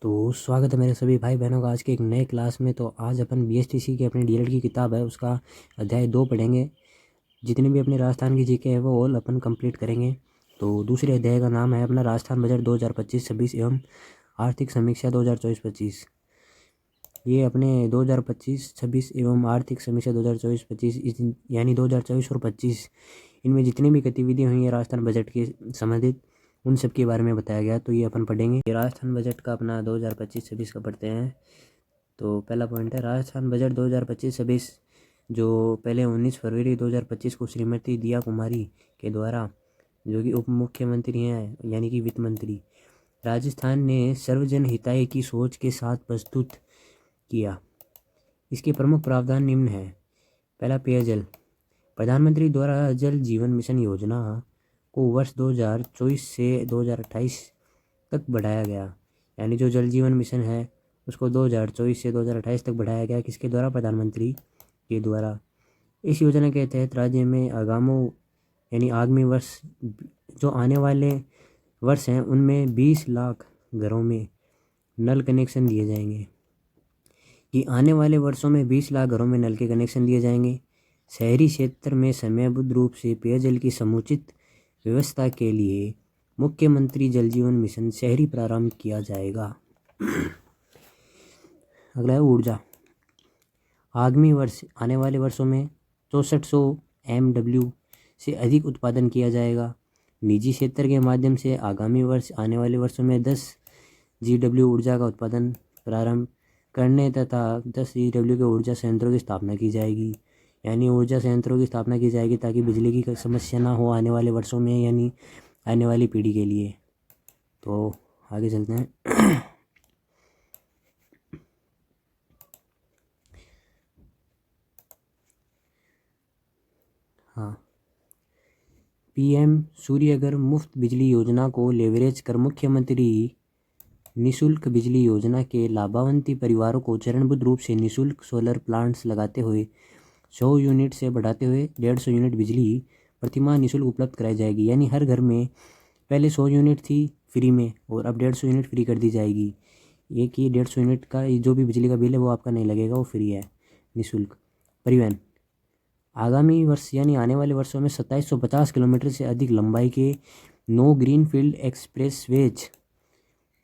तो स्वागत है मेरे सभी भाई बहनों का आज के एक नए क्लास में। तो आज अपन बीएसटीसी की अपनी डीएलएड की किताब है उसका अध्याय 2 पढ़ेंगे। जितनी भी अपनी राजस्थान की जीके है वो ऑल अपन कंप्लीट करेंगे। तो दूसरे अध्याय का नाम है अपना राजस्थान बजट 2025-26 एवं आर्थिक समीक्षा 2024-25। ये अपने 2025-26 एवं आर्थिक समीक्षा 2024-25 यानी 2024 और 25 इनमें जितनी भी गतिविधियाँ हुई हैं राजस्थान बजट के संबंधित उन सब के बारे में बताया गया। तो ये अपन पढ़ेंगे। ये राजस्थान बजट का अपना 2025-26 का पढ़ते हैं। तो पहला पॉइंट है राजस्थान बजट 2025-26 जो पहले 19 फरवरी 2025 को श्रीमती दिया कुमारी के द्वारा, जो कि उप मुख्यमंत्री हैं यानी कि वित्त मंत्री, राजस्थान ने सर्वजन हिताय की सोच के साथ प्रस्तुत किया। इसके प्रमुख प्रावधान निम्न है। पहला, पेयजल। प्रधानमंत्री द्वारा जल जीवन मिशन योजना को वर्ष 2024 से 2028 तक बढ़ाया गया। यानी जो जल जीवन मिशन है उसको 2024 से 2028 तक बढ़ाया गया। किसके द्वारा? प्रधानमंत्री के द्वारा। इस योजना के तहत राज्य में आगामी वर्ष जो आने वाले वर्ष हैं उनमें 20 लाख घरों में नल कनेक्शन दिए जाएंगे। कि आने वाले वर्षों में 20 लाख घरों में नल के कनेक्शन दिए जाएंगे। शहरी क्षेत्र में समयबद्ध रूप से पेयजल की समुचित व्यवस्था के लिए मुख्यमंत्री जल जीवन मिशन शहरी प्रारंभ किया जाएगा। अगला है ऊर्जा। आगामी वर्ष आने वाले वर्षों में 6400 MW से अधिक उत्पादन किया जाएगा। निजी क्षेत्र के माध्यम से आगामी वर्ष आने वाले वर्षों में 10 GW ऊर्जा का उत्पादन प्रारंभ करने तथा 10 GW के ऊर्जा संयंत्रों की स्थापना की जाएगी। यानी ऊर्जा संयंत्रों की स्थापना की जाएगी ताकि बिजली की समस्या ना हो आने वाले वर्षों में, यानी आने वाली पीढ़ी के लिए। तो आगे चलते हैं। हाँ, PM सूर्यघर मुफ्त बिजली योजना को लेवरेज कर मुख्यमंत्री निःशुल्क बिजली योजना के लाभान्वित परिवारों को चरणबद्ध रूप से निःशुल्क सोलर प्लांट्स लगाते हुए 100 यूनिट से बढ़ाते हुए 150 यूनिट बिजली प्रतिमाह निःशुल्क उपलब्ध कराई जाएगी। यानी हर घर में पहले 100 यूनिट थी फ्री में और अब 150 यूनिट फ्री कर दी जाएगी। ये कि 150 यूनिट का जो भी बिजली का बिल है वो आपका नहीं लगेगा, वो फ्री है, निःशुल्क। परिवहन। आगामी वर्ष यानी आने वाले वर्षों में 2750 किलोमीटर से अधिक लंबाई के 9 ग्रीनफील्ड एक्सप्रेसवेज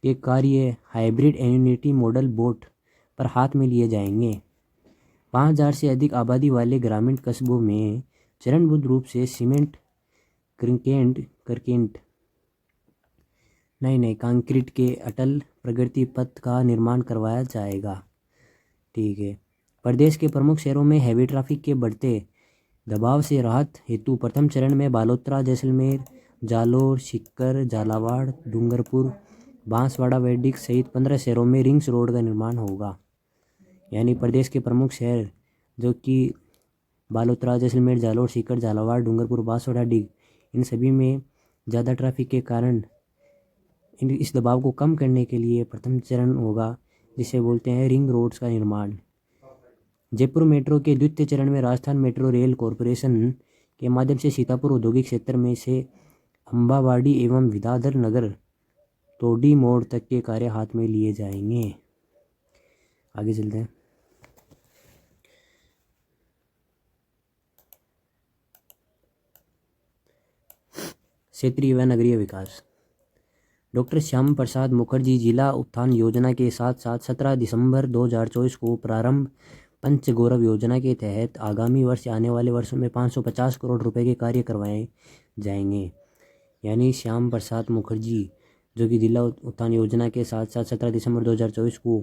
के कार्य हाइब्रिड एन्युटी मॉडल बोट पर हाथ में लिए जाएंगे। 5000 से अधिक आबादी वाले ग्रामीण कस्बों में चरणबद्ध रूप से सीमेंट कंक्रीट के अटल प्रगति पथ का निर्माण करवाया जाएगा। ठीक है। प्रदेश के प्रमुख शहरों में हैवी ट्रैफिक के बढ़ते दबाव से राहत हेतु प्रथम चरण में बालोतरा, जैसलमेर, जालोर, सीकर, झालावाड़, डूंगरपुर, बांसवाड़ा, वेडिक सहित 15 शहरों में रिंग्स रोड का निर्माण होगा। यानी प्रदेश के प्रमुख शहर जो कि बालोतरा, जैसलमेर, जालोर, सीकर, झालावाड़, डूंगरपुर, बांसवाड़ा, डिग, इन सभी में ज़्यादा ट्रैफिक के कारण इस दबाव को कम करने के लिए प्रथम चरण होगा, जिसे बोलते हैं रिंग रोड्स का निर्माण। जयपुर मेट्रो के द्वितीय चरण में राजस्थान मेट्रो रेल कॉरपोरेशन के माध्यम से सीतापुर औद्योगिक क्षेत्र में से अम्बावाड़ी एवं विद्याधर नगर तोडी मोड़ तक के कार्य हाथ में लिए जाएंगे। आगे चलते हैं। क्षेत्रीय व नगरीय विकास। डॉक्टर श्याम प्रसाद मुखर्जी जिला उत्थान योजना के साथ साथ 17 दिसंबर 2024 को प्रारंभ पंच गौरव योजना के तहत आगामी वर्ष आने वाले वर्षों में 550 करोड़ रुपए के कार्य करवाए जाएंगे। यानी श्याम प्रसाद मुखर्जी जो कि जिला उत्थान योजना के साथ साथ 17 दिसंबर 2024 को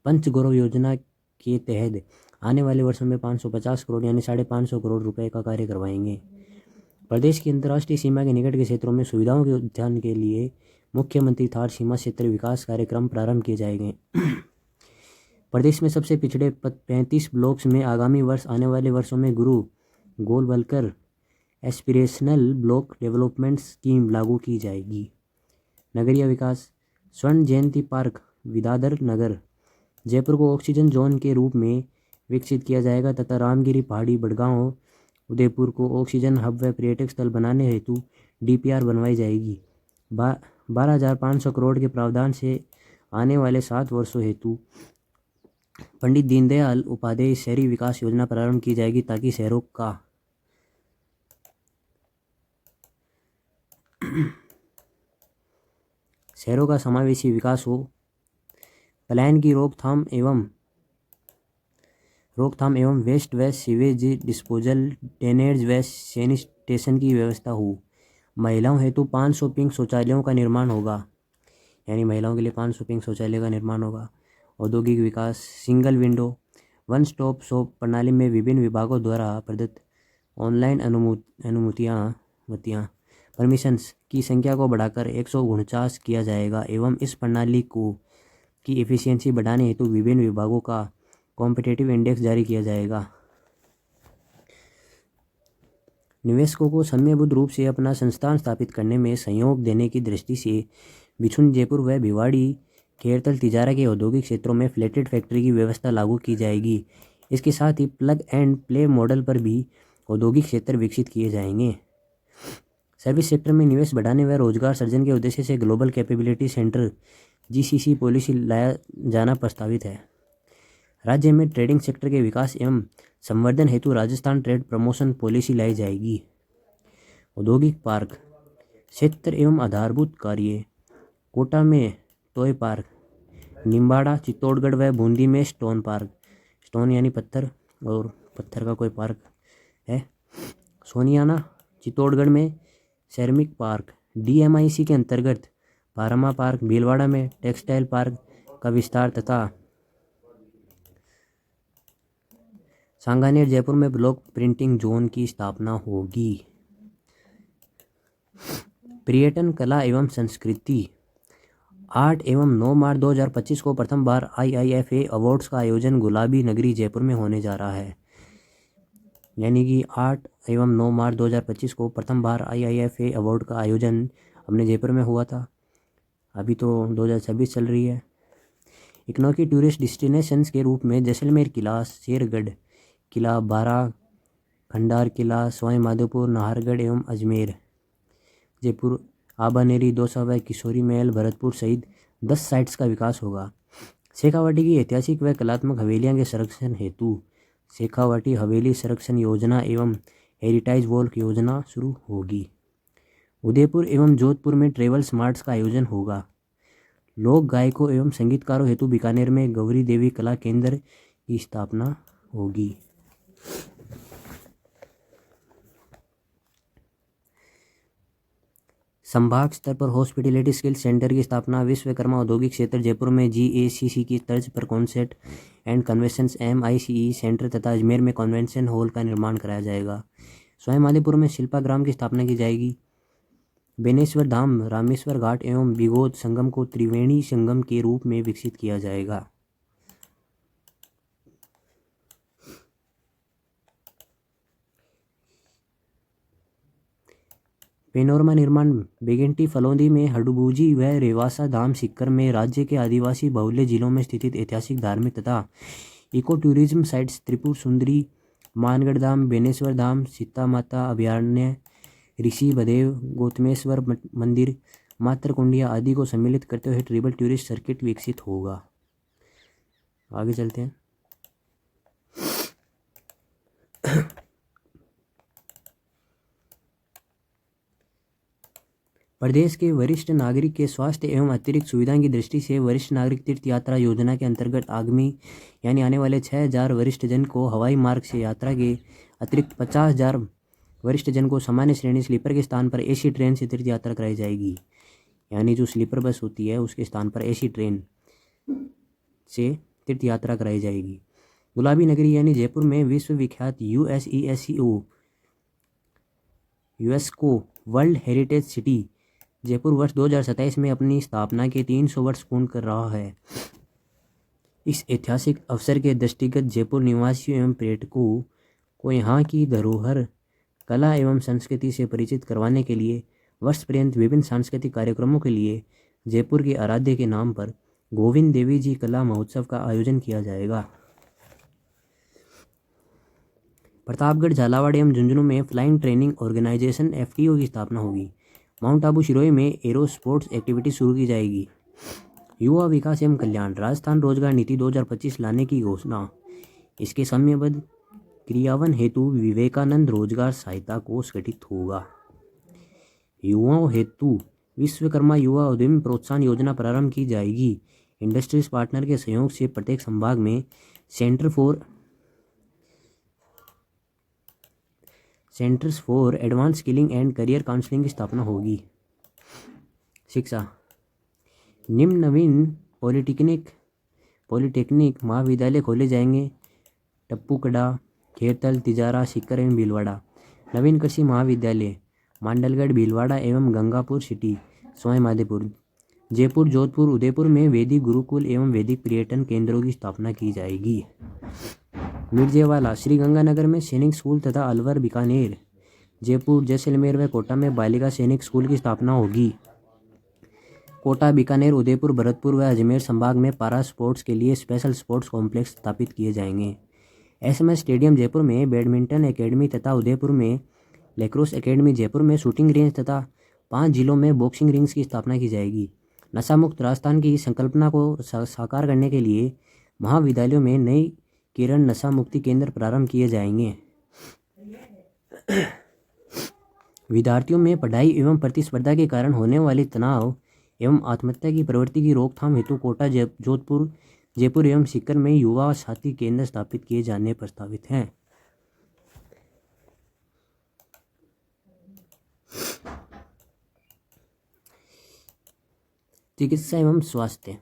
पंच गौरव योजना के तहत आने वाले वर्षों में 550 करोड़ यानी 550 करोड़ रुपए का कार्य करवाएंगे। प्रदेश की अंतर्राष्ट्रीय सीमा के निकट के क्षेत्रों में सुविधाओं के उत्थान के लिए मुख्यमंत्री थार सीमा क्षेत्र विकास कार्यक्रम प्रारंभ किए जाएंगे। प्रदेश में सबसे पिछड़े 35 ब्लॉक्स में आगामी वर्ष आने वाले वर्षों में गुरु Golwalkar aspirational block development scheme लागू की जाएगी। नगरीय विकास। स्वर्ण जयंती पार्क विद्याधर नगर जयपुर को ऑक्सीजन जोन के रूप में विकसित किया जाएगा तथा रामगिरी पहाड़ी बड़गांव उदयपुर को ऑक्सीजन हब व पर्यटक स्थल बनाने हेतु DPR बनवाई जाएगी। 12,500 करोड़ के प्रावधान से आने वाले 7 वर्षों हेतु पंडित दीनदयाल उपाध्याय शहरी विकास योजना प्रारंभ की जाएगी ताकि शहरों का समावेशी विकास हो। पलायन की रोकथाम एवं वेस्ट व सीवेज डिस्पोजल, ड्रेनेज व सैनिटेशन की व्यवस्था हो। महिलाओं हेतु 500 पिंक शौचालयों का निर्माण होगा, यानी महिलाओं के लिए 500 पिंक शौचालय का निर्माण होगा। औद्योगिक विकास, single window one stop shop प्रणाली में विभिन्न विभागों द्वारा प्रदत्त ऑनलाइन अनुमतियाँ परमिशंस की संख्या को बढ़ाकर 149 किया जाएगा एवं इस प्रणाली की एफिशिएंसी बढ़ाने हेतु विभिन्न विभागों का कॉम्पिटिटिव इंडेक्स जारी किया जाएगा। निवेशकों को समयबद्ध रूप से अपना संस्थान स्थापित करने में सहयोग देने की दृष्टि से बिछुन, जयपुर व भिवाड़ी, खेरतल, तिजारा के औद्योगिक क्षेत्रों में फ्लैटेड फैक्ट्री की व्यवस्था लागू की जाएगी। इसके साथ ही प्लग एंड प्ले मॉडल पर भी औद्योगिक क्षेत्र विकसित किए जाएंगे। सर्विस सेक्टर में निवेश बढ़ाने व रोजगार सृजन के उद्देश्य से global capability centre GCC policy लाया जाना प्रस्तावित है। राज्य में ट्रेडिंग सेक्टर के विकास एवं संवर्धन हेतु राजस्थान ट्रेड प्रमोशन पॉलिसी लाई जाएगी। औद्योगिक पार्क क्षेत्र एवं आधारभूत कार्य, कोटा में टॉय पार्क, निम्बाड़ा, चित्तौड़गढ़ व बूंदी में स्टोन पार्क, स्टोन यानी पत्थर और पत्थर का कोई पार्क है। सोनियाना, चित्तौड़गढ़ में सेरेमिक पार्क, DMIC के अंतर्गत पारमा पार्क, भीलवाड़ा में टेक्सटाइल पार्क का विस्तार तथा सांगानेर, जयपुर में ब्लॉक प्रिंटिंग जोन की स्थापना होगी। पर्यटन, कला एवं संस्कृति 8 एवं 9 मार्च 2025 को प्रथम बार IIFA अवार्ड्स का आयोजन गुलाबी नगरी जयपुर में होने जा रहा है। यानी कि 8 एवं 9 मार्च 2025 को प्रथम बार IIFA अवार्ड का आयोजन अपने जयपुर में हुआ था। अभी तो 2026 चल रही है। इकोनॉमिक टूरिस्ट डेस्टिनेशंस के रूप में जैसलमेर किला, शेरगढ़ किला, बारा खंडार किला, सवाई माधोपुर, नाहरगढ़ एवं अजमेर, जयपुर, आबानेरी, दौसा व किशोरी महल, भरतपुर सहित 10 साइट्स का विकास होगा। शेखावाटी की ऐतिहासिक व कलात्मक हवेलियां के संरक्षण हेतु शेखावाटी हवेली संरक्षण योजना एवं हेरिटेज वॉक योजना शुरू होगी। उदयपुर एवं जोधपुर में ट्रेवल स्मार्ट्स का आयोजन होगा। लोक गायकों एवं संगीतकारों हेतु बीकानेर में गौरी देवी कला केंद्र की स्थापना होगी। संभाग स्तर पर हॉस्पिटैलिटी स्किल सेंटर की स्थापना। विश्वकर्मा औद्योगिक क्षेत्र जयपुर में GACC की तर्ज पर concert and conventions MICE centre तथा अजमेर में कन्वेंशन हॉल का निर्माण कराया जाएगा। सवाई माधोपुर में शिल्पाग्राम की स्थापना की जाएगी। बेनेश्वर धाम, रामेश्वर घाट एवं बिगोद संगम को त्रिवेणी संगम के रूप में विकसित किया जाएगा। पेनोरमा निर्माण बेगेंटी फलोदी में हडुबूजी व रेवासा धाम सिक्कर में राज्य के आदिवासी बहुल्य जिलों में स्थित ऐतिहासिक धार्मिक तथा इको टूरिज्म साइट्स त्रिपुर सुंदरी, मानगढ़ धाम, बेनेश्वर धाम, सीता माता अभयारण्य, ऋषि बदेव, गौतमेश्वर मंदिर, मातरकुंडिया आदि को सम्मिलित करते हुए ट्रिपल टूरिस्ट सर्किट विकसित होगा। आगे चलते हैं। प्रदेश के वरिष्ठ नागरिक के स्वास्थ्य एवं अतिरिक्त सुविधाओं की दृष्टि से वरिष्ठ नागरिक तीर्थ यात्रा योजना के अंतर्गत आगामी यानी आने वाले 6000 वरिष्ठ जन को हवाई मार्ग से यात्रा के अतिरिक्त 50,000 वरिष्ठ जन को सामान्य श्रेणी स्लीपर के स्थान पर AC ट्रेन से तीर्थ यात्रा कराई जाएगी। यानी जो स्लीपर बस होती है उसके स्थान पर AC ट्रेन से तीर्थ यात्रा कराई जाएगी। गुलाबी नगरी यानी जयपुर में विश्व विख्यात UNESCO world heritage city Jaipur वर्ष 2027 में अपनी स्थापना के 300 वर्ष पूर्ण कर रहा है। इस ऐतिहासिक अवसर के दृष्टिगत जयपुर निवासियों एवं पर्यटकों को यहाँ की धरोहर, कला एवं संस्कृति से परिचित करवाने के लिए वर्ष पर्यंत विभिन्न सांस्कृतिक कार्यक्रमों के लिए जयपुर के आराध्य के नाम पर गोविंद देवी जी कला महोत्सव का आयोजन किया जाएगा। प्रतापगढ़, झालावाड़ एवं झुंझुनू में फ्लाइंग ट्रेनिंग ऑर्गेनाइजेशन FTO की स्थापना होगी। माउंट आबू, सिरोही में एरो स्पोर्ट्स एक्टिविटी शुरू की जाएगी। युवा विकास एवं कल्याण, राजस्थान रोजगार नीति 2025 लाने की घोषणा। इसके समयबद्ध क्रियान्वयन हेतु विवेकानंद रोजगार सहायता कोष गठित होगा। युवाओं हेतु विश्वकर्मा युवा उद्यमी प्रोत्साहन योजना प्रारंभ की जाएगी। इंडस्ट्रीज पार्टनर के सहयोग से प्रत्येक संभाग में centres for advance skilling and career counselling की स्थापना होगी। शिक्षा, निम्न नवीन पॉलिटेक्निक महाविद्यालय खोले जाएंगे। टप्पूकड़ा, खेरतल, तिजारा, सीकर एवं भीलवाड़ा। नवीन कृषि महाविद्यालय मांडलगढ़, भीलवाड़ा एवं गंगापुर सिटी, सवाई माधोपुर। जयपुर, जोधपुर, उदयपुर में वैदिक गुरुकुल एवं वैदिक पर्यटन केंद्रों की स्थापना की जाएगी। मिर्जेवाला, श्रीगंगानगर में सैनिक स्कूल तथा अलवर, बीकानेर, जयपुर, जैसलमेर व कोटा में बालिका सैनिक स्कूल की स्थापना होगी। कोटा, बीकानेर, उदयपुर, भरतपुर व अजमेर संभाग में पारा स्पोर्ट्स के लिए स्पेशल स्पोर्ट्स कॉम्प्लेक्स स्थापित किए जाएंगे। एसएमएस स्टेडियम जयपुर में बैडमिंटन एकेडमी तथा उदयपुर में लैक्रोस एकेडमी, जयपुर में शूटिंग रेंज तथा 5 जिलों में बॉक्सिंग रिंग्स की स्थापना की जाएगी। नशा मुक्त राजस्थान की संकल्पना को साकार करने के लिए महाविद्यालयों में नई किरण नशा मुक्ति केंद्र प्रारंभ किए जाएंगे। विद्यार्थियों में पढ़ाई एवं प्रतिस्पर्धा के कारण होने वाले तनाव एवं आत्महत्या की प्रवृत्ति की रोकथाम हेतु कोटा, जोधपुर, जयपुर एवं सीकर में युवा साथी केंद्र स्थापित किए जाने प्रस्तावित हैं। चिकित्सा एवं स्वास्थ्य,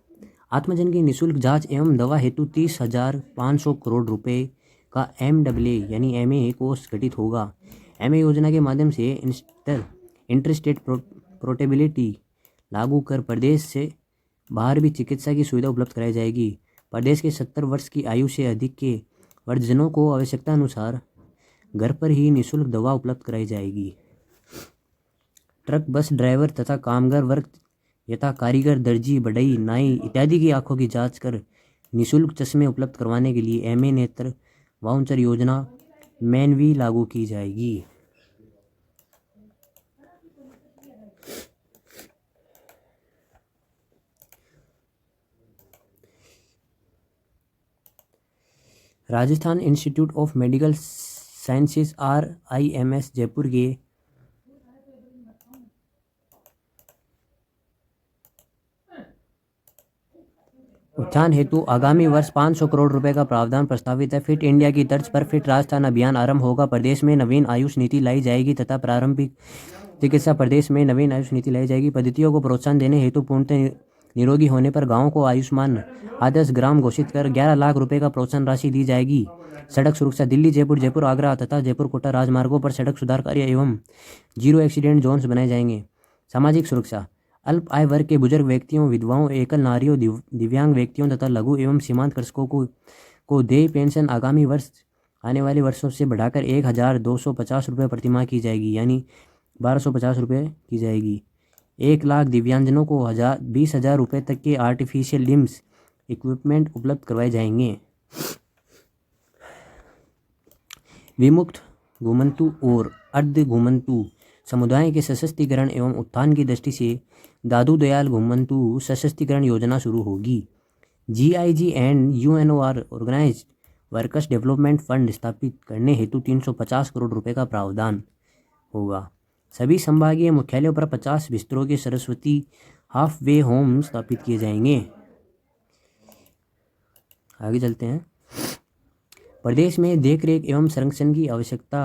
आत्मजन की निःशुल्क जांच एवं दवा हेतु 30,500 करोड़ रुपए का MAA यानी MA कोष गठित होगा। MA योजना के माध्यम से इंटरस्टेट पोर्टेबिलिटी लागू कर प्रदेश से बाहर भी चिकित्सा की सुविधा उपलब्ध कराई जाएगी। प्रदेश के 70 वर्ष की आयु से अधिक के वृद्धजनों को आवश्यकता अनुसार घर पर ही निःशुल्क दवा उपलब्ध कराई जाएगी। ट्रक, बस ड्राइवर तथा कामगार वर्ग यथा कारीगर, दर्जी, बढ़ई, नाई इत्यादि की आंखों की जांच कर निःशुल्क चश्मे उपलब्ध करवाने के लिए MA नेत्र वाउचर योजना MANVI लागू की जाएगी। Rajasthan institute of medical sciences RIMS Jaipur के उत्थान हेतु आगामी वर्ष 500 करोड़ रुपए का प्रावधान प्रस्तावित है। फिट इंडिया की तर्ज पर फिट राजस्थान अभियान आरंभ होगा। प्रदेश में नवीन आयुष नीति लाई जाएगी तथा प्रारंभिक चिकित्सा प्रदेश में नवीन आयुष नीति लाई जाएगी। पद्धतियों को प्रोत्साहन देने हेतु पूर्णतः निरोगी होने पर गाँव को आयुष्मान आदर्श ग्राम घोषित कर 11 लाख रुपए का प्रोत्साहन राशि दी जाएगी। सड़क सुरक्षा, दिल्ली, जयपुर, जयपुर आगरा तथा जयपुर कोटा राजमार्गों पर सड़क सुधार कार्य एवं 0 एक्सीडेंट जोन्स बनाए जाएंगे। सामाजिक सुरक्षा, अल्प आय वर्ग के बुजुर्ग व्यक्तियों, विधवाओं, एकल नारियों, दिव्यांग व्यक्तियों तथा लघु एवं सीमांत कृषकों को देय पेंशन आने वाले वर्षों से बढ़ाकर 1,250 रुपये प्रतिमाह की जाएगी, यानी 1,250 रुपये की जाएगी। 1 लाख दिव्यांगजनों को 20,000 रुपये तक के आर्टिफिशियल लिम्स इक्विपमेंट उपलब्ध करवाए जाएंगे। विमुक्त घुमंतु और अर्ध घुमंतु समुदाय के सशक्तिकरण एवं उत्थान की दृष्टि से दादू दयाल घुमंतु सशक्तिकरण योजना शुरू होगी। GIG and UNOR organised workers development fund स्थापित करने हेतु 350 करोड़ रुपए का प्रावधान होगा। सभी संभागीय मुख्यालयों पर 50 बिस्तरों के सरस्वती हाफ वे होम स्थापित किए जाएंगे। आगे चलते हैं। प्रदेश में देखरेख एवं संरक्षण की आवश्यकता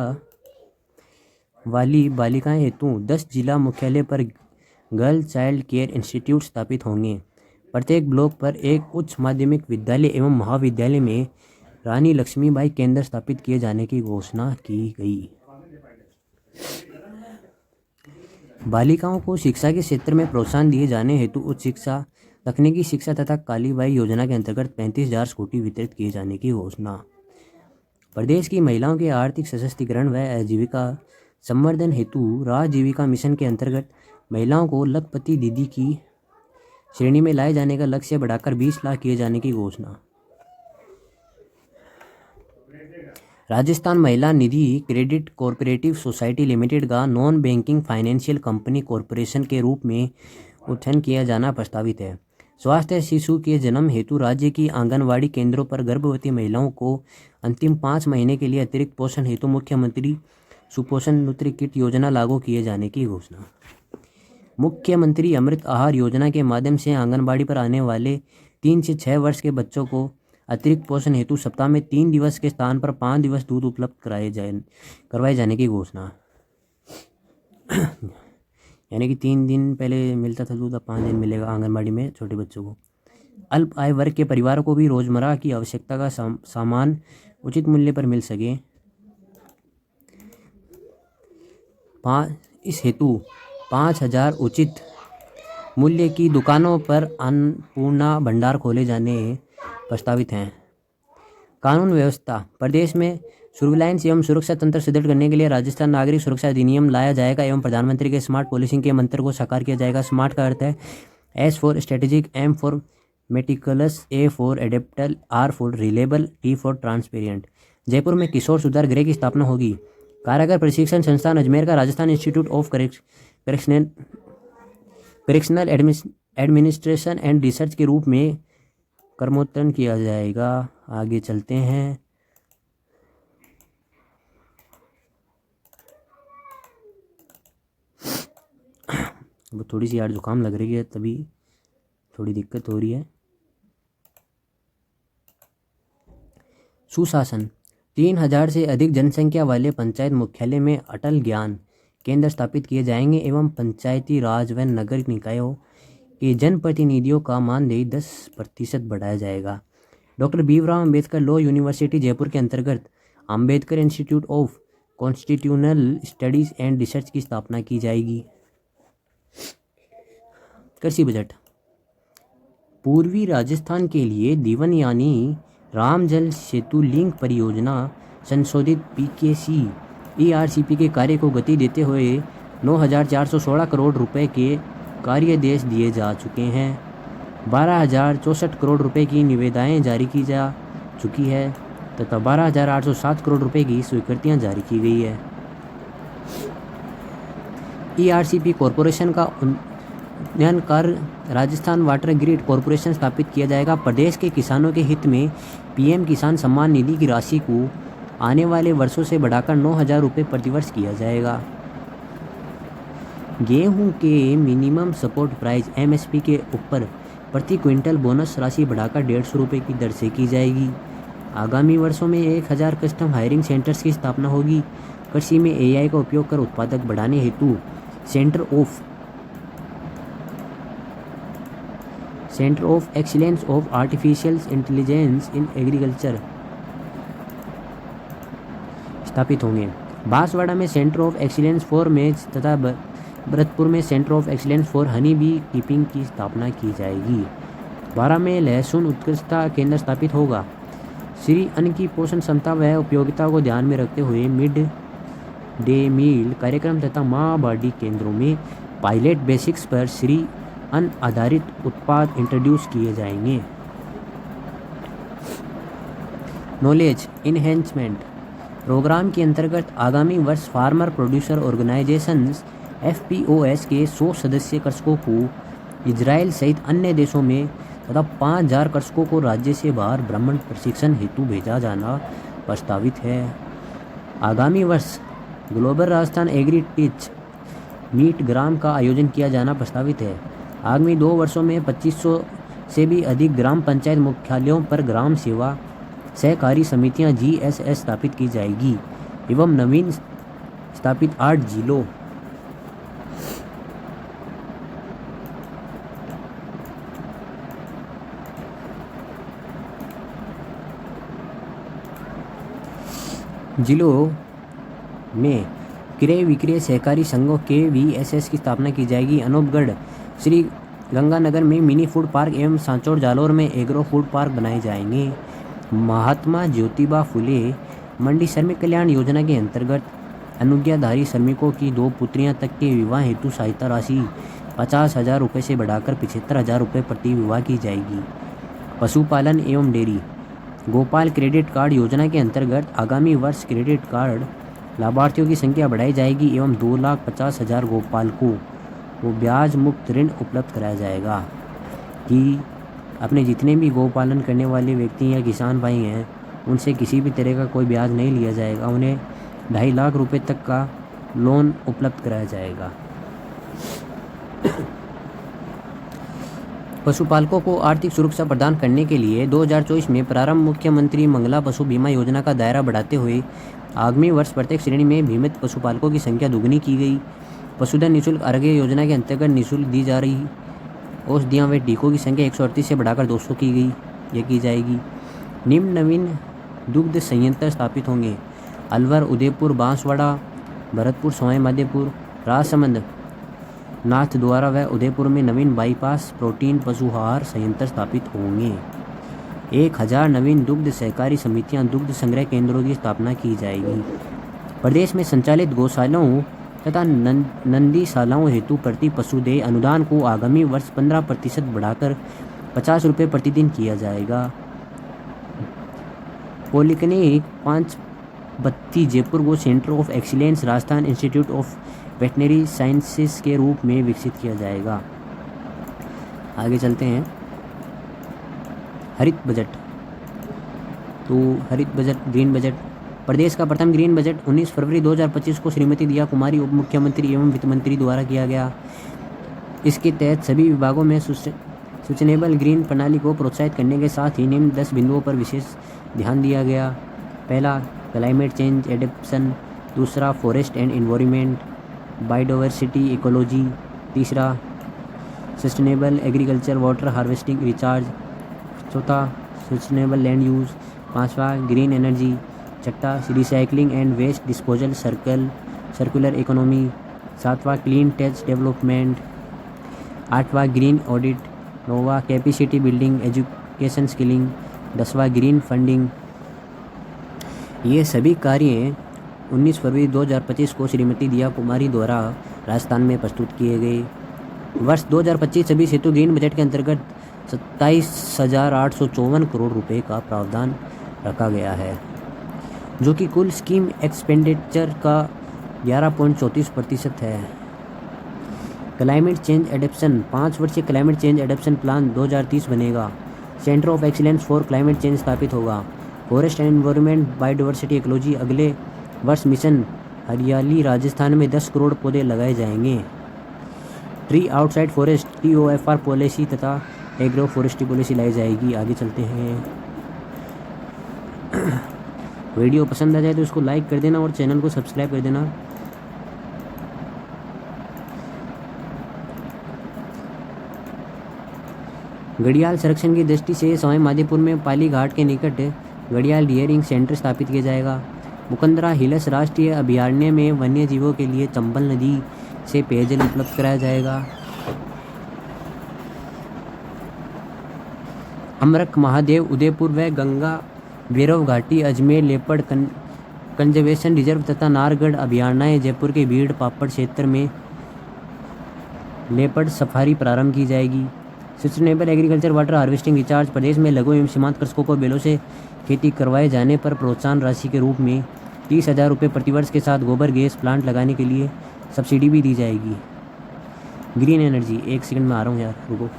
वाली बालिकाएं हेतु 10 जिला मुख्यालय पर गर्ल चाइल्ड केयर इंस्टीट्यूट स्थापित होंगे। प्रत्येक ब्लॉक पर एक उच्च माध्यमिक विद्यालय एवं महाविद्यालय में रानी लक्ष्मीबाई केंद्र स्थापित किए जाने की घोषणा की गई। बालिकाओं को शिक्षा के क्षेत्र में प्रोत्साहन दिए जाने हेतु उच्च शिक्षा, तकनीकी शिक्षा तथा कालीबाई योजना के अंतर्गत 35,000 स्कूटी वितरित किए जाने की घोषणा। प्रदेश की महिलाओं के आर्थिक सशक्तिकरण व आजीविका संवर्धन हेतु राज्य जीविका मिशन के अंतर्गत महिलाओं को लखपति दीदी की श्रेणी में लाए जाने का लक्ष्य बढ़ाकर 20 लाख किए जाने की घोषणा। राजस्थान महिला निधि क्रेडिट कोऑपरेटिव सोसाइटी लिमिटेड का non banking financial company corporation के रूप में उत्थान किया जाना प्रस्तावित है। स्वास्थ्य शिशु के जन्म हेतु राज्य की आंगनवाड़ी केंद्रों पर गर्भवती महिलाओं को अंतिम 5 महीने के लिए अतिरिक्त पोषण हेतु मुख्यमंत्री सुपोषण नुत्री किट योजना लागू किए जाने की घोषणा। मुख्यमंत्री अमृत आहार योजना के माध्यम से आंगनबाड़ी पर आने वाले 3 से 6 वर्ष के बच्चों को अतिरिक्त पोषण हेतु सप्ताह में 3 दिवस के स्थान पर 5 दिवस दूध उपलब्ध करवाए जाने की घोषणा। यानी कि 3 दिन पहले मिलता था दूध, अब 5 दिन मिलेगा आंगनबाड़ी में छोटे बच्चों को। अल्प आय वर्ग के परिवारों को भी रोजमर्रा की आवश्यकता का सामान उचित मूल्य पर मिल सके, इस हेतु 5,000 उचित मूल्य की दुकानों पर अन्नपूर्णा भंडार खोले जाने प्रस्तावित हैं। कानून व्यवस्था। प्रदेश में सर्विलांस एवं सुरक्षा तंत्र सुदृढ़ करने के लिए राजस्थान नागरिक सुरक्षा अधिनियम लाया जाएगा एवं प्रधानमंत्री के स्मार्ट पॉलिसिंग के मंत्र को साकार किया जाएगा। स्मार्ट का अर्थ है S for strategic, M for meticulous, A for adaptable, R for reliable, T for transparent. Jaipur में किशोर सुधार गृह की स्थापना होगी। कारागार प्रशिक्षण संस्थान अजमेर का Rajasthan institute of correctional administration and research के रूप में कर्मोन्नत किया जाएगा। आगे चलते हैं। वो थोड़ी सी यार जुकाम लग रही है, तभी थोड़ी दिक्कत हो रही है। सुशासन। 3,000 से अधिक जनसंख्या वाले पंचायत मुख्यालय में अटल ज्ञान केंद्र स्थापित किए जाएंगे एवं पंचायती राज व नगर निकायों के जनप्रतिनिधियों का मानदेय 10% बढ़ाया जाएगा। Doctor Bhimrao Ambedkar law university Jaipur के अंतर्गत Ambedkar institute of constitutional studies and research की स्थापना की जाएगी। कृषि बजट। पूर्वी राजस्थान के लिए दीवन यानी राम जल सेतु लिंक परियोजना संशोधित पीकेसी ईआरसीपी के कार्य को गति देते हुए 9,416 करोड़ रुपए के कार्यादेश दिए जा चुके हैं। 12,064 करोड़ रुपए की निविदाएं जारी की जा चुकी है तथा 12,807 करोड़ रुपए की स्वीकृतियां जारी की गई है। ईआरसीपी कॉरपोरेशन का उन्नयन कर राजस्थान वाटर ग्रिड कॉरपोरेशन स्थापित किया जाएगा। प्रदेश के किसानों के हित में पीएम किसान सम्मान निधि की राशि को आने वाले वर्षों से बढ़ाकर 9,000 रुपये प्रतिवर्ष किया जाएगा। गेहूं के मिनिमम सपोर्ट प्राइस एमएसपी के ऊपर प्रति क्विंटल बोनस राशि बढ़ाकर 150 रुपये की दर से की जाएगी। आगामी वर्षों में 1,000 कस्टम हायरिंग सेंटर्स की स्थापना होगी। कृषि में एआई का उपयोग कर उत्पादक बढ़ाने हेतु centre of excellence of artificial intelligence in agriculture स्थापित होंगे। बांसवाड़ा में सेंटर ऑफ एक्सीलेंस फॉर मेज तथा भरतपुर में centre of excellence for honey bee keeping की स्थापना की जाएगी। 12 में लहसुन उत्कृष्टता केंद्र स्थापित होगा। श्री अन्न की पोषण क्षमता व उपयोगिता को ध्यान में रखते हुए मिड डे मील कार्यक्रम तथा माँ बाड़ी केंद्रों में पायलट बेसिक्स पर श्री अन्न आधारित उत्पाद इंट्रोड्यूस किए जाएंगे। नॉलेज इनहेंसमेंट प्रोग्राम के अंतर्गत आगामी वर्ष फार्मर प्रोड्यूसर ऑर्गेनाइजेशंस एफपीओएस के 100 सदस्य कृषकों को इजराइल सहित अन्य देशों में तथा 5,000 कृषकों को राज्य से बाहर भ्रमण प्रशिक्षण हेतु भेजा जाना प्रस्तावित है। आगामी वर्ष global Rajasthan agritech meet GRAM का आयोजन किया जाना प्रस्तावित है। आगामी 2 वर्षों में 2500 से भी अधिक ग्राम पंचायत मुख्यालयों पर ग्राम सेवा सहकारी समितियां जीएसएस स्थापित की जाएगी एवं नवीन स्थापित 8 जिलों में क्रय विक्रय सहकारी संघों के वीएसएस की स्थापना की जाएगी। अनूपगढ़ श्री गंगानगर में मिनी फूड पार्क एवं सांचौर जालौर में एग्रो फूड पार्क बनाए जाएंगे। महात्मा ज्योतिबा फुले मंडी श्रमिक कल्याण योजना के अंतर्गत अनुज्ञाधारी श्रमिकों की 2 पुत्रियां तक के विवाह हेतु सहायता राशि 50,000 रुपये से बढ़ाकर 75,000 रुपये प्रति विवाह की जाएगी। पशुपालन एवं डेयरी गोपाल क्रेडिट कार्ड योजना के अंतर्गत आगामी वर्ष क्रेडिट कार्ड लाभार्थियों की संख्या बढ़ाई जाएगी एवं 2,50,000 गोपालकों को ब्याज मुक्त ऋण उपलब्ध कराया जाएगा। कि अपने जितने भी गौपालन करने वाले व्यक्ति या किसान भाई हैं उनसे किसी भी तरह का कोई ब्याज नहीं लिया जाएगा। उन्हें 2.5 लाख रुपए तक का लोन उपलब्ध कराया जाएगा। पशुपालकों को आर्थिक सुरक्षा प्रदान करने के लिए 2024 में प्रारंभ मुख्यमंत्री मंगला पशु बीमा योजना का दायरा बढ़ाते हुए आगामी वर्ष प्रत्येक श्रेणी में बीमित पशुपालकों की संख्या दुगनी की गई। पशुधन निःशुल्क आरोग्य योजना के अंतर्गत निःशुल्क दी जा रही औषधियाँ व टीकों की संख्या 138 से बढ़ाकर 200 की गई या की जाएगी। निम्न नवीन दुग्ध संयंत्र स्थापित होंगे: अलवर, उदयपुर, बांसवाड़ा, भरतपुर, सवाई माधोपुर, राजसमंद, नाथद्वारा व उदयपुर में नवीन बाईपास प्रोटीन पशुहार संयंत्र स्थापित होंगे। 1000 नवीन दुग्ध सहकारी समितियां, दुग्ध संग्रह केंद्रों की स्थापना की जाएगी। प्रदेश में संचालित गौशालाओं तथा नंदीशालाओं हेतु प्रति पशुदेय अनुदान को आगामी वर्ष 15% बढ़ाकर 50 रुपये प्रतिदिन किया जाएगा। पॉलिक्लिनिक 532 जयपुर को centre of excellence Rajasthan institute of veterinary sciences के रूप में विकसित किया जाएगा। आगे चलते हैं। हरित बजट। तो हरित बजट, ग्रीन बजट। प्रदेश का प्रथम ग्रीन बजट 19 फरवरी 2025 को श्रीमती दिया कुमारी उप मुख्यमंत्री एवं वित्त मंत्री द्वारा किया गया। इसके तहत सभी विभागों में सस्टेनेबल ग्रीन प्रणाली को प्रोत्साहित करने के साथ ही निम्न 10 बिंदुओं पर विशेष ध्यान दिया गया। पहला, क्लाइमेट चेंज एडेप्टेशन। दूसरा, forest and environment, biodiversity, ecology. तीसरा, sustainable agriculture, water harvesting, recharge. चौथा, सस्टेनेबल लैंड यूज़। पांचवा, ग्रीन एनर्जी। छठा, recycling and waste disposal, circular economy. सातवां, क्लीन टेक डेवलपमेंट। आठवां, ग्रीन ऑडिट। नौवां, कैपेसिटी बिल्डिंग, एजुकेशन स्किलिंग। 10वां, green funding. ये सभी कार्य 19 फरवरी 2025 को श्रीमती दिया कुमारी द्वारा राजस्थान में प्रस्तुत किए गए। वर्ष 2025-26 हेतु ग्रीन बजट के अंतर्गत 27,854 करोड़ रुपए का प्रावधान रखा गया है, जो कि कुल स्कीम एक्सपेंडिचर का 11.34% है। क्लाइमेट चेंज एडेप्टेशन 5 वर्षीय क्लाइमेट चेंज एडेप्टेशन प्लान 2030 बनेगा। Centre of excellence for climate change स्थापित होगा। Forest and environment, biodiversity, ecology. अगले वर्ष मिशन हरियाली राजस्थान में 10 करोड़ पौधे लगाए जाएंगे। Tree outside forest, TOFR policy तथा एग्रो फॉरेस्ट्री पॉलिसी लाई जाएगी। आगे चलते हैं। वीडियो पसंद आ जाए तो इसको लाइक कर देना और चैनल को सब्सक्राइब कर देना। घड़ियाल संरक्षण की दृष्टि से सवाई माधोपुर में पाली घाट के निकट घड़ियाल डियरिंग सेंटर स्थापित किया जाएगा। मुकंदरा हिल्स राष्ट्रीय अभयारण्य में वन्य जीवों के लिए चंबल नदी से पेयजल उपलब्ध कराया जाएगा। अमरक महादेव उदयपुर व गंगा भैरव घाटी अजमेर लेपर्ड कंजर्वेशन रिजर्व तथा नारगढ़ अभयारण्य जयपुर के भीड़ पापड़ क्षेत्र में लेपर्ड सफारी प्रारंभ की जाएगी। Sustainable agriculture, water harvesting, recharge. प्रदेश में लघु एवं सीमांत कृषकों को बैलों से खेती करवाए जाने पर प्रोत्साहन राशि के रूप में 30,000 रुपये प्रतिवर्ष के साथ गोबर गैस प्लांट लगाने के लिए सब्सिडी भी दी जाएगी। ग्रीन एनर्जी, एक सेकंड में आ रहा हूँ यार, रुको।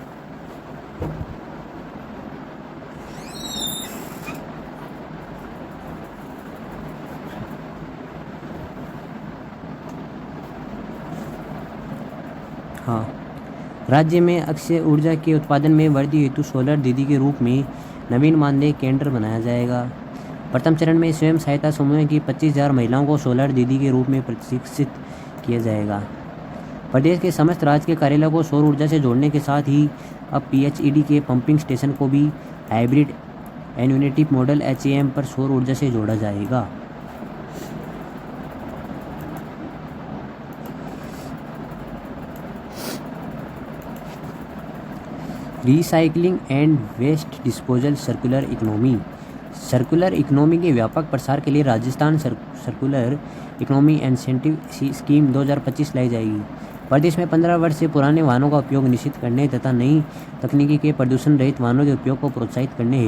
हाँ, राज्य में अक्षय ऊर्जा के उत्पादन में वृद्धि हेतु सोलर दीदी के रूप में नवीन मानदेय केंद्र बनाया जाएगा। प्रथम चरण में स्वयं सहायता समूह की 25,000 महिलाओं को सोलर दीदी के रूप में प्रशिक्षित किया जाएगा। प्रदेश के समस्त राज्य के कार्यालयों को सौर ऊर्जा से जोड़ने के साथ ही अब PHED के पंपिंग स्टेशन को भी हाइब्रिड एन्यूनिटी मॉडल HAM पर सौर ऊर्जा से जोड़ा जाएगा। Recycling and waste disposal, circular economy के व्यापक प्रसार के लिए Rajasthan circular economy incentive scheme 2025 लाई जाएगी। प्रदेश में 15 वर्ष से पुराने वाहनों का उपयोग निषिद्ध करने तथा नई तकनीकी के प्रदूषण रहित वाहनों के उपयोग को प्रोत्साहित करने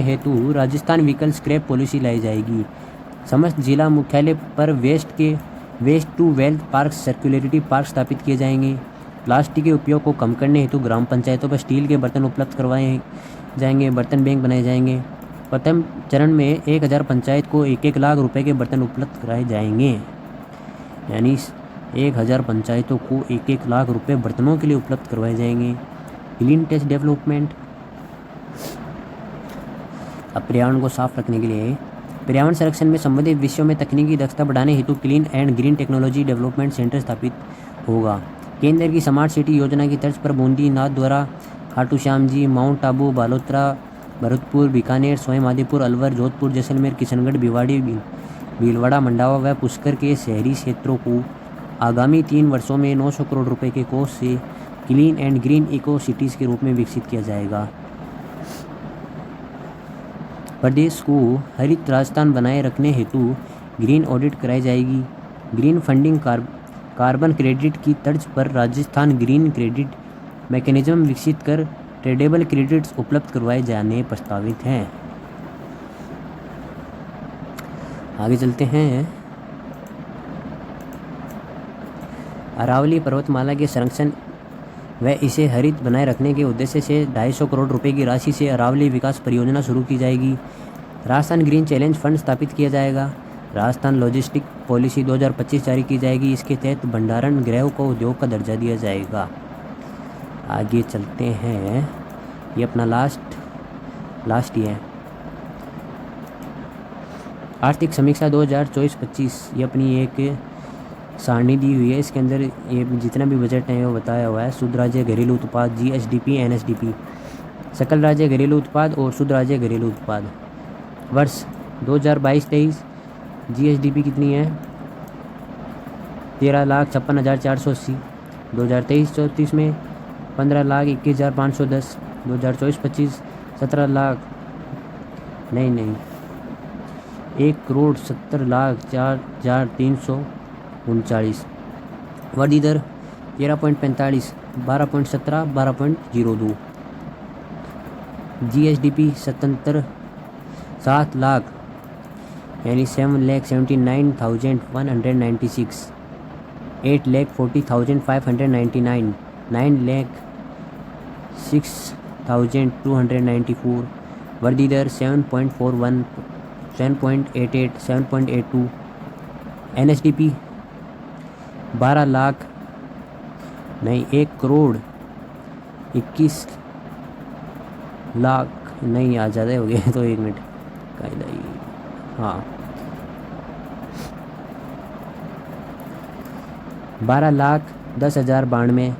हेतु राजस्थान व्हीकल स्क्रैप पॉलिसी लाई जाएगी। समस्त जिला मुख्यालय पर वेस्ट के waste to wealth park circularity park स्थापित किए जाएंगे। प्लास्टिक के उपयोग को कम करने हेतु ग्राम पंचायतों पर स्टील के बर्तन उपलब्ध करवाए जाएंगे। बर्तन बैंक बनाए जाएंगे। प्रथम चरण में 1000 पंचायत को 1-1 लाख रुपए के बर्तन उपलब्ध कराए जाएंगे। यानी 1000 पंचायतों को 1-1 लाख रुपए बर्तनों के लिए उपलब्ध करवाए जाएंगे। क्लीन टेस्ट डेवलपमेंट, अब पर्यावरण को साफ रखने के लिए पर्यावरण संरक्षण में संबंधित विषयों में तकनीकी दक्षता बढ़ाने हेतु clean and green technology development centre स्थापित होगा। केंद्र की स्मार्ट सिटी योजना की तर्ज पर बूंदी, नाथद्वारा, खाटू श्याम जी, माउंट आबू, बालोतरा, भरतपुर, बीकानेर, स्वयं आदिपुर, अलवर, जोधपुर, जैसलमेर, किशनगढ़, भिवाड़ी, भीलवाड़ा, मंडावा व पुष्कर के शहरी क्षेत्रों को आगामी 3 वर्षों में 900 करोड़ रुपए के कोष से clean and green eco cities के रूप में विकसित किया जाएगा। प्रदेश को हरित राजस्थान बनाए रखने हेतु ग्रीन ऑडिट कराई जाएगी। ग्रीन फंडिंग कार्बन क्रेडिट की तर्ज पर राजस्थान ग्रीन क्रेडिट मैकेनिज्म विकसित कर ट्रेडेबल क्रेडिट्स उपलब्ध करवाए जाने प्रस्तावित हैं। आगे चलते हैं। अरावली पर्वतमाला के संरक्षण व इसे हरित बनाए रखने के उद्देश्य से 250 करोड़ रुपए की राशि से अरावली विकास परियोजना शुरू की जाएगी। राजस्थान ग्रीन चैलेंज फंड स्थापित किया जाएगा। राजस्थान लॉजिस्टिक पॉलिसी 2025 जारी की जाएगी। इसके तहत भंडारण गृह को उद्योग का दर्जा दिया जाएगा। आगे चलते हैं। ये अपना लास्ट ही है। आर्थिक समीक्षा 2024-25 ये अपनी एक सारणी दी हुई है। इसके अंदर ये जितना भी बजट है वो बताया हुआ है। शुद्ध राज्य घरेलू उत्पाद GSDP NSDP, सकल राज्य घरेलू उत्पाद और शुद्ध राज्य घरेलू उत्पाद। वर्ष 2022-23 GSDP कितनी है? 13,56,480। 2023-34 में 15,21,510। 2024-25 17 लाख 1,70,04,339। वृद्धि दर 13.45, 12.17, 12.02। GSDP 7 लाख यानी 7,79,196। 8,40,599। 9,06,294। वृद्धि दर 7.41, 7.88, 7.82। NSDP 1,21,00,000 नहीं आ ज़्यादा हो गया तो 1 मिनट कायदा ही। हाँ 12,10,092।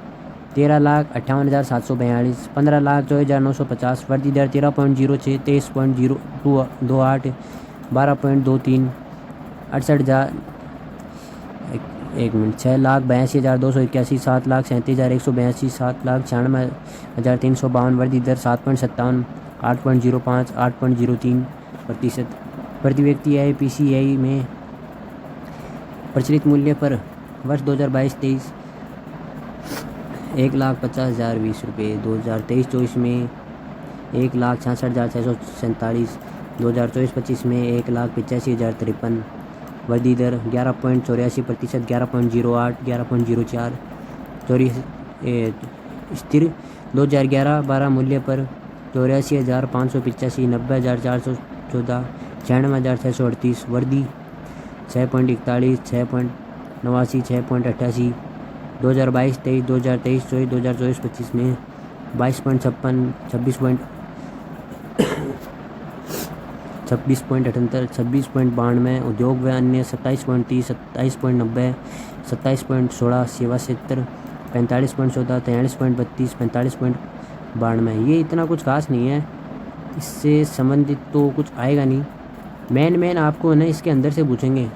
13,58,742। 15,24,950। वृद्धि दर 13.06, 23.028, 12.23। 68,000 1 मिनट 6,82,281। 7,37,182। 7,96,352। वृद्धि दर 7.57, 8.05, 8.03%। प्रति व्यक्ति IPCI में प्रचलित मूल्य पर वर्ष 2022-23 1,50,020 रुपये। 2023-24 में 1,66,647। 2024-25 में 1,85,053। वृद्धि दर 11.84%, 11.08, 11.04। स्थिर 2011-12 मूल्य पर 84,585, 90,414, 96,638। वृद्धि 6.41, 6.89, 6.88। 2022-23, 2023-24, 2024-25 में 22.56, 26.78, 26.92। उद्योग व अन्य 27.30, 27.90, 27.16। सेवा क्षेत्र 45.14, 43.32, 45.92। ये इतना कुछ खास नहीं है, इससे संबंधित तो कुछ आएगा नहीं। मेन आपको ना इसके अंदर से पूछेंगे।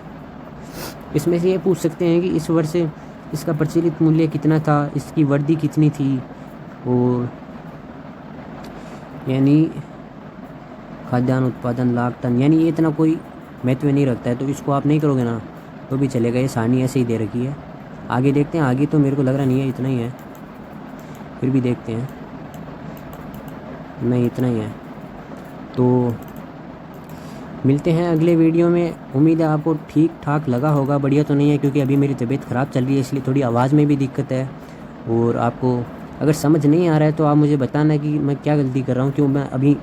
इसमें से ये पूछ सकते हैं कि इस वर्ष इसका प्रचलित मूल्य कितना था, इसकी वृद्धि कितनी थी, और यानी खाद्यान्न उत्पादन लाख टन, यानी ये इतना कोई महत्व नहीं रखता है, तो इसको आप नहीं करोगे ना तो भी चलेगा। ये सारणी ऐसे ही दे रखी है। आगे देखते हैं। आगे तो मेरे को लग रहा नहीं है, इतना ही है, फिर भी देखते हैं। नहीं, इतना ही है। तो मिलते हैं अगले वीडियो में। उम्मीद है आपको ठीक ठाक लगा होगा, बढ़िया तो नहीं है क्योंकि अभी मेरी तबीयत ख़राब चल रही है इसलिए थोड़ी आवाज़ में भी दिक्कत है। और आपको अगर समझ नहीं आ रहा है तो आप मुझे बताना कि मैं क्या गलती कर रहा हूँ, क्यों मैं अभी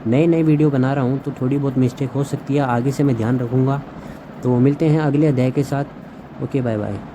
नए नए वीडियो बना रहा हूँ तो थोड़ी बहुत मिस्टेक हो सकती है, आगे से मैं ध्यान रखूँगा। तो मिलते हैं अगले अध्याय के साथ। Okay, bye bye.